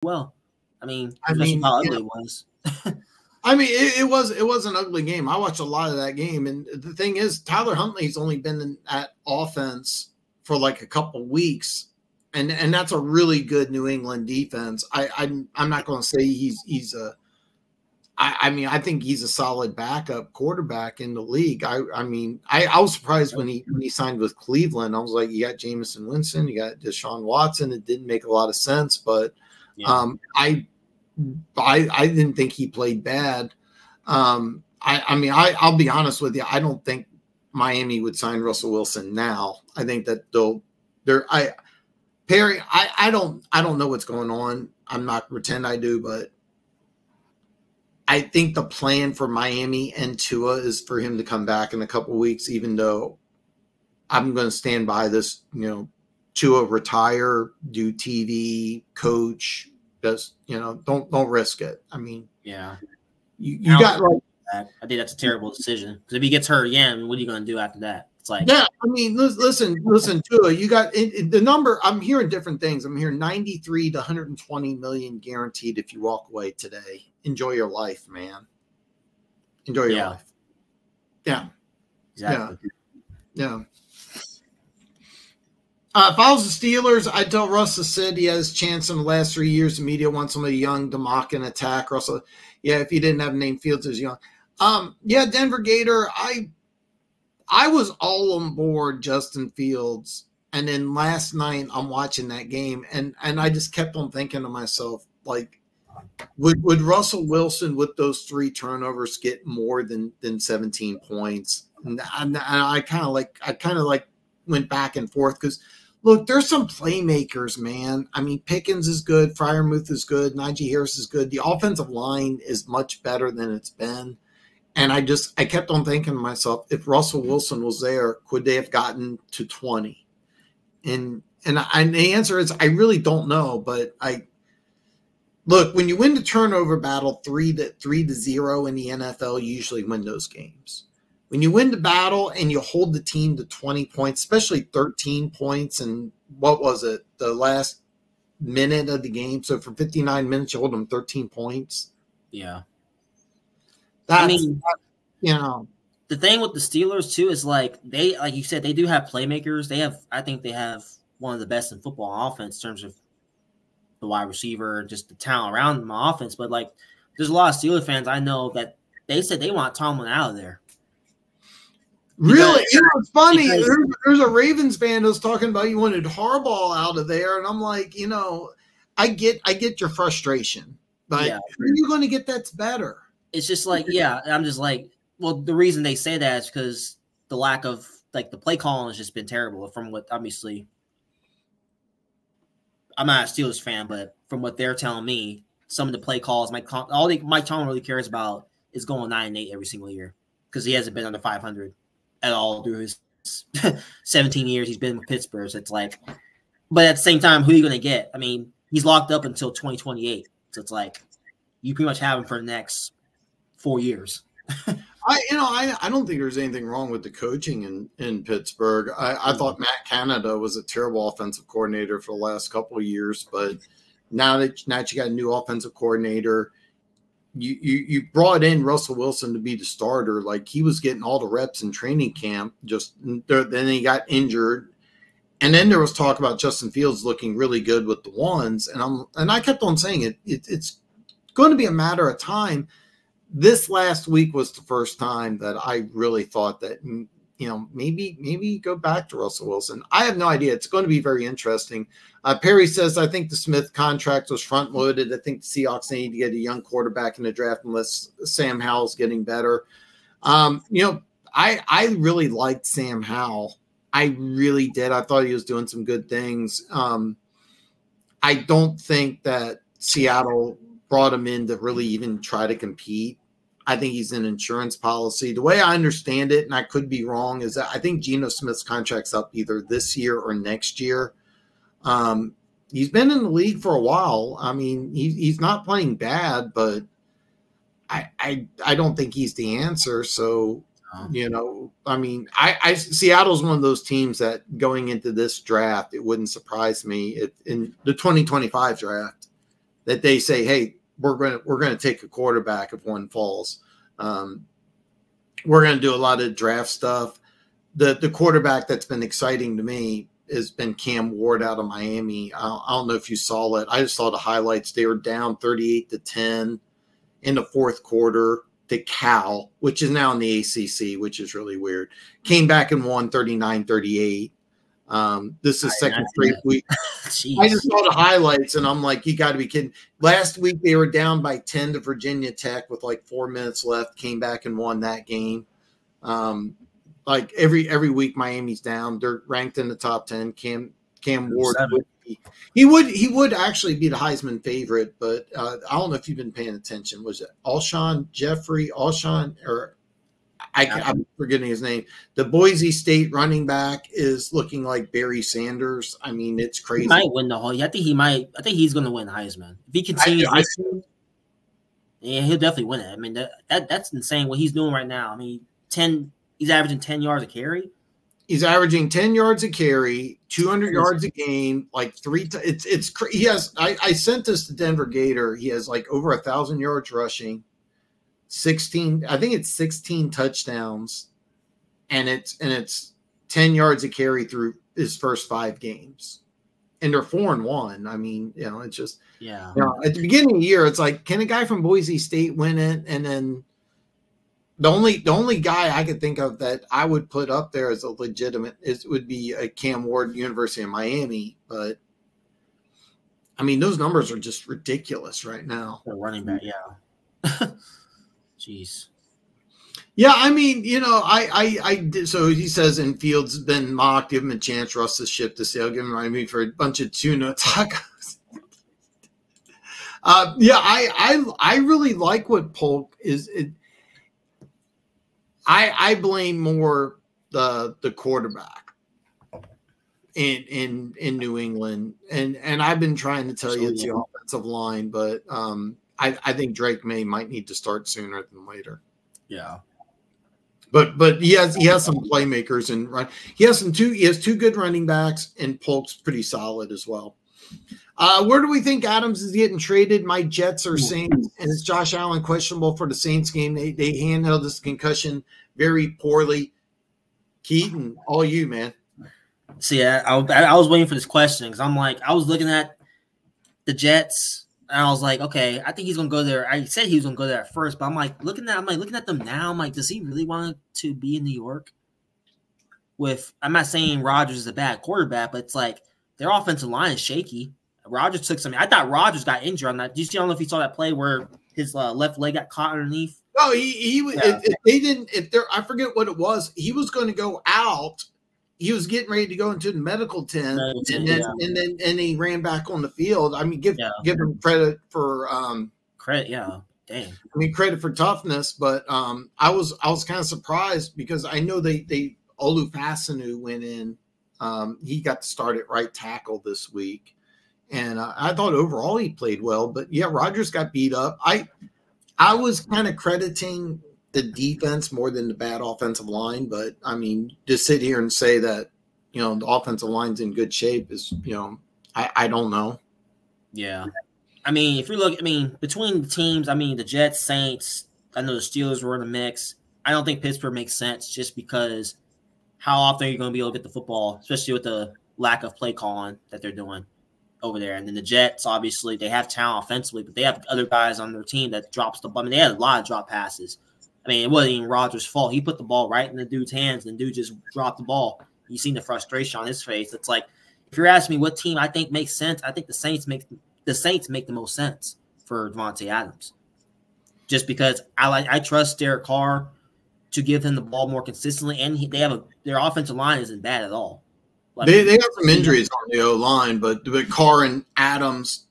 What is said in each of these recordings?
well. I mean, especially how ugly it was. I mean, it was an ugly game. I watched a lot of that game, and the thing is, Tyler Huntley's only been at offense for like a couple weeks, and that's a really good New England defense. I'm not going to say he's a. I mean, I think he's a solid backup quarterback in the league. I mean, I was surprised when he signed with Cleveland. I was like, you got Jameson Winston, you got Deshaun Watson. It didn't make a lot of sense, but I didn't think he played bad. I mean, I'll be honest with you. I don't think Miami would sign Russell Wilson now. I think that Perry, I don't know what's going on. I'm not pretend I do, but I think the plan for Miami and Tua is for him to come back in a couple of weeks, even though I'm going to stand by this, Tua retire, do TV, coach, just, don't risk it. I mean, yeah, you got like, I think that's a terrible decision because if he gets hurt again, what are you going to do after that? It's like, yeah, I mean, listen, Tua, you got the number. I'm hearing different things. I'm hearing 93 to 120 million guaranteed if you walk away today. Enjoy your life, man. Enjoy your life. Yeah. Exactly. Yeah. If I was the Steelers, I'd tell Russell said he has a chance in the last 3 years. The media wants somebody young to mock and attack. Russell, yeah, if he didn't have a name, Fields is young. Yeah, Denver Gator, I was all on board Justin Fields. And then last night I'm watching that game and I just kept on thinking to myself, like, would Russell Wilson with those 3 turnovers get more than 17 points? And I kind of like went back and forth because look, there's some playmakers, man. I mean, Pickens is good, Freiermuth is good, Najee Harris is good. The offensive line is much better than it's been. And I kept on thinking to myself, if Russell Wilson was there, could they have gotten to 20? And the answer is I really don't know, but look, when you win the turnover battle 3-0 in the NFL, you usually win those games. When you win the battle and you hold the team to 20 points, especially 13 points, and what was it, the last minute of the game? So for 59 minutes, you hold them 13 points. Yeah. That's, I mean, the thing with the Steelers too is like you said, they do have playmakers. I think they have one of the best in football on offense in terms of the wide receiver, just the talent around them on offense. But like, there's a lot of Steelers fans I know that they said they want Tomlin out of there. Really? It's funny. There's a Ravens fan that's talking about you wanted Harbaugh out of there. And I'm like, I get your frustration, but who are you going to get that's better? It's just like, I'm just like, well, the reason they say that is because the lack of, like, the play calling has just been terrible from what, obviously, I'm not a Steelers fan, but from what they're telling me, some of the play calls, Mike Tomlin really cares about is going 9-8 every single year because he hasn't been under 500 at all through his 17 years he's been with Pittsburgh. So it's like, but at the same time, who are you going to get? I mean, he's locked up until 2028. So it's like, you pretty much have him for the next 4 years. I don't think there's anything wrong with the coaching in Pittsburgh. I thought Matt Canada was a terrible offensive coordinator for the last couple of years, but now that you got a new offensive coordinator, you brought in Russell Wilson to be the starter. Like, he was getting all the reps in training camp. Then he got injured, and then there was talk about Justin Fields looking really good with the ones, and I kept on saying it's going to be a matter of time. This last week was the first time that I really thought that, maybe go back to Russell Wilson. I have no idea. It's going to be very interesting. Perry says, I think the Smith contract was front loaded. I think the Seahawks need to get a young quarterback in the draft unless Sam Howell's getting better. I really liked Sam Howell. I really did. I thought he was doing some good things. I don't think that Seattle brought him in to really even try to compete. I think he's an insurance policy. The way I understand it, and I could be wrong, is that I think Geno Smith's contract's up either this year or next year. He's been in the league for a while. I mean, he's not playing bad, but I don't think he's the answer. So, I mean, Seattle's one of those teams that going into this draft, it wouldn't surprise me if in the 2025 draft, that they say, hey, we're gonna take a quarterback if one falls. We're gonna do a lot of draft stuff. The quarterback that's been exciting to me has been Cam Ward out of Miami. I don't know if you saw it. I just saw the highlights. They were down 38-10 in the fourth quarter to Cal, which is now in the ACC, which is really weird. Came back and won 39-38. This is second straight week. I just saw the highlights, and I'm like, you got to be kidding. Last week, they were down by 10 to Virginia Tech with like 4 minutes left, came back and won that game. Like every week, Miami's down. They're ranked in the top 10. Cam Ward he would actually be the Heisman favorite, but I don't know if you've been paying attention. Was it Jeffrey Alshon, or I'm forgetting his name? The Boise State running back is looking like Barry Sanders. I mean, it's crazy. He might win the whole. I think he's going to win Heisman if he continues. Yeah, he'll definitely win it. I mean, that's insane what he's doing right now. I mean, he's averaging 10 yards a carry. He's averaging 10 yards a carry, 200 yards a game, like he has. I sent this to Denver Gator. He has like over 1,000 yards rushing, 16. I think it's 16 touchdowns, and it's 10 yards a carry through his first 5 games, and they're 4-1. I mean, it's just yeah. At the beginning of the year, it's like, can a guy from Boise State win it? And then the only guy I could think of that I would put up there as a legitimate would be a Cam Ward, University of Miami. But I mean, those numbers are just ridiculous right now. The running back, yeah. Jeez. Yeah, I mean, I did. So he says, in Fields been mocked. Give him a chance. Russ the ship to sail. Give him Miami for a bunch of tuna tacos. I really like what Polk is. I blame more the quarterback in New England, and I've been trying to tell you it's the offensive line, but I think Drake May might need to start sooner than later. Yeah, but he has some playmakers and run. He has 2 good running backs, and Polk's pretty solid as well. Where do we think Adams is getting traded? My Jets are Saints, and is Josh Allen questionable for the Saints game? They handled this concussion very poorly. Keaton, all you, man. See, I was waiting for this question because I'm like, I was looking at the Jets, and I was like, okay, I think he's gonna go there. I said he was gonna go there at first, but I'm looking at them now. I'm like, does he really want to be in New York? I'm not saying Rodgers is a bad quarterback, but it's like their offensive line is shaky. Rodgers took something. I thought Rodgers got injured on that. I don't know if you saw that play where his left leg got caught underneath. No, if they didn't. I forget what it was. He was going to go out. He was getting ready to go into the medical tent, and then he ran back on the field. I mean, give him credit for credit. Yeah, dang. I mean, credit for toughness, but I was kind of surprised because I know they Olufasinu went in. He got to start at right tackle this week. And I thought overall he played well, but yeah, Rodgers got beat up. I was kind of crediting the defense more than the bad offensive line, but I mean, to sit here and say that, the offensive line's in good shape is, I don't know. Yeah. I mean, if you look, between the teams, the Jets, Saints, I know the Steelers were in the mix. I don't think Pittsburgh makes sense just because how often are you going to be able to get the football, especially with the lack of play calling that they're doing over there. And then the Jets, obviously, they have talent offensively, but they have other guys on their team that drops the ball. They had a lot of drop passes. It wasn't even Rodgers' fault. He put the ball right in the dude's hands, and the dude just dropped the ball. You seen the frustration on his face. It's like, if you're asking me what team I think makes sense, I think the Saints make the most sense for Devontae Adams. Just because I trust Derek Carr to give him the ball more consistently, and their offensive line isn't bad at all. They have some injuries on the O-line, but Carr and Adams,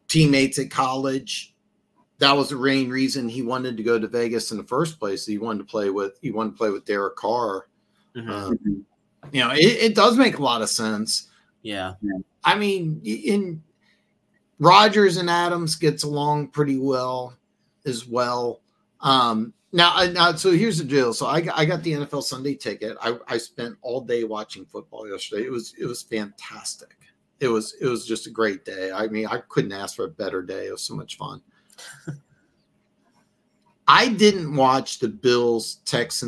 teammates at college, that was the main reason he wanted to go to Vegas in the first place. He wanted to play with Derek Carr. Mm-hmm. It does make a lot of sense. Yeah. I mean, in Rodgers and Adams gets along pretty well as well. Now, so here's the deal. So I got the NFL Sunday ticket. I spent all day watching football yesterday. It was fantastic. it was just a great day. I mean, I couldn't ask for a better day. It was so much fun. I didn't watch the Bills Texans